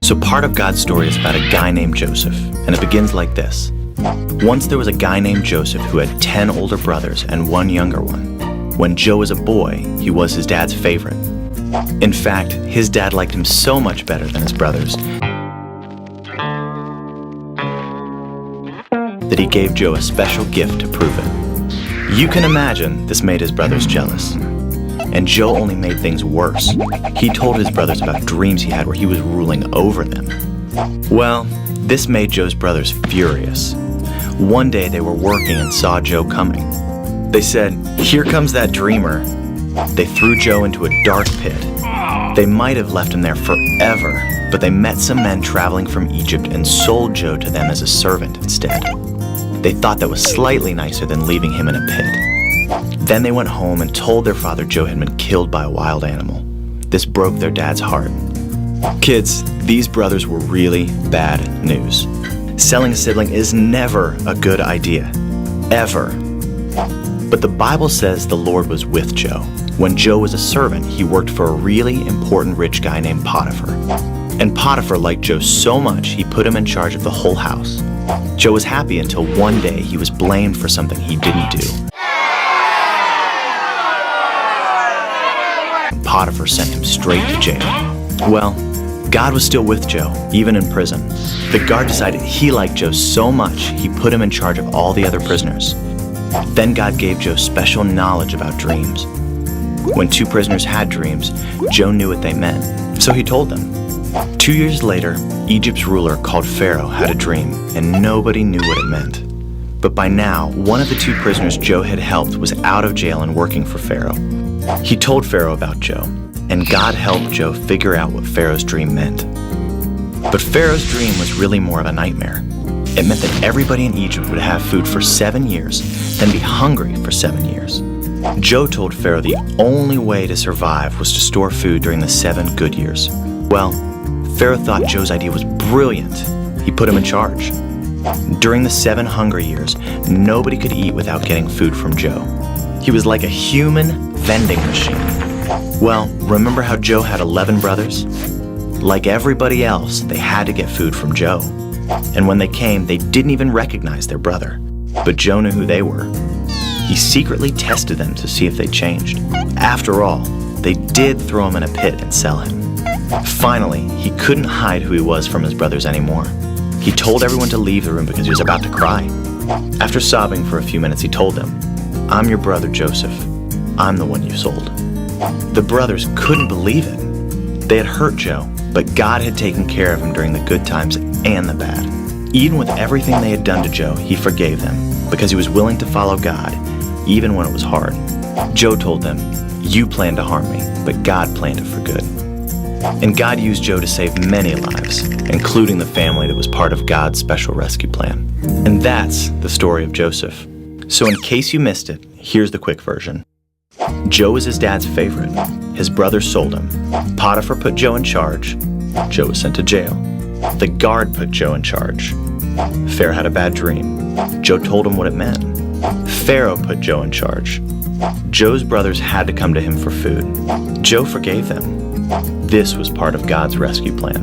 So part of God's story is about a guy named Joseph, and it begins like this. Once there was a guy named Joseph who had 10 older brothers and one younger one. When Joe was a boy, he was his dad's favorite. In fact, his dad liked him so much better than his brothers that he gave Joe a special gift to prove it. You can imagine this made his brothers jealous. And Joe only made things worse. He told his brothers about dreams he had where he was ruling over them. Well, this made Joe's brothers furious. One day they were working and saw Joe coming. They said, "Here comes that dreamer." They threw Joe into a dark pit. They might have left him there forever, but they met some men traveling from Egypt and sold Joe to them as a servant instead. They thought that was slightly nicer than leaving him in a pit. Then they went home and told their father Joe had been killed by a wild animal. This broke their dad's heart. Kids, these brothers were really bad news. Selling a sibling is never a good idea, ever. But the Bible says the Lord was with Joe. When Joe was a servant, he worked for a really important rich guy named Potiphar. And Potiphar liked Joe so much, he put him in charge of the whole house. Joe was happy until one day he was blamed for something he didn't do. Potiphar sent him straight to jail. Well, God was still with Joe, even in prison. The guard decided he liked Joe so much, he put him in charge of all the other prisoners. Then God gave Joe special knowledge about dreams. When two prisoners had dreams, Joe knew what they meant, so he told them. 2 years later, Egypt's ruler called Pharaoh had a dream, and nobody knew what it meant. But by now, one of the two prisoners Joe had helped was out of jail and working for Pharaoh. He told Pharaoh about Joe, and God helped Joe figure out what Pharaoh's dream meant. But Pharaoh's dream was really more of a nightmare. It meant that everybody in Egypt would have food for 7 years, then be hungry for 7 years. Joe told Pharaoh the only way to survive was to store food during the 7 good years. Well, Pharaoh thought Joe's idea was brilliant. He put him in charge. During the 7 hungry years, nobody could eat without getting food from Joe. He was like a human vending machine. Well, remember how Joe had 11 brothers? Like everybody else, they had to get food from Joe. And when they came, they didn't even recognize their brother. But Joe knew who they were. He secretly tested them to see if they changed. After all, they did throw him in a pit and sell him. Finally, he couldn't hide who he was from his brothers anymore. He told everyone to leave the room because he was about to cry. After sobbing for a few minutes, he told them, "I'm your brother Joseph. I'm the one you sold." The brothers couldn't believe it. They had hurt Joe, but God had taken care of him during the good times and the bad. Even with everything they had done to Joe, he forgave them because he was willing to follow God, even when it was hard. Joe told them, "You planned to harm me, but God planned it for good." And God used Joe to save many lives, including the family that was part of God's special rescue plan. And that's the story of Joseph. So in case you missed it, here's the quick version. Joe was his dad's favorite. His brothers sold him. Potiphar put Joe in charge. Joe was sent to jail. The guard put Joe in charge. Pharaoh had a bad dream. Joe told him what it meant. Pharaoh put Joe in charge. Joe's brothers had to come to him for food. Joe forgave them. This was part of God's rescue plan.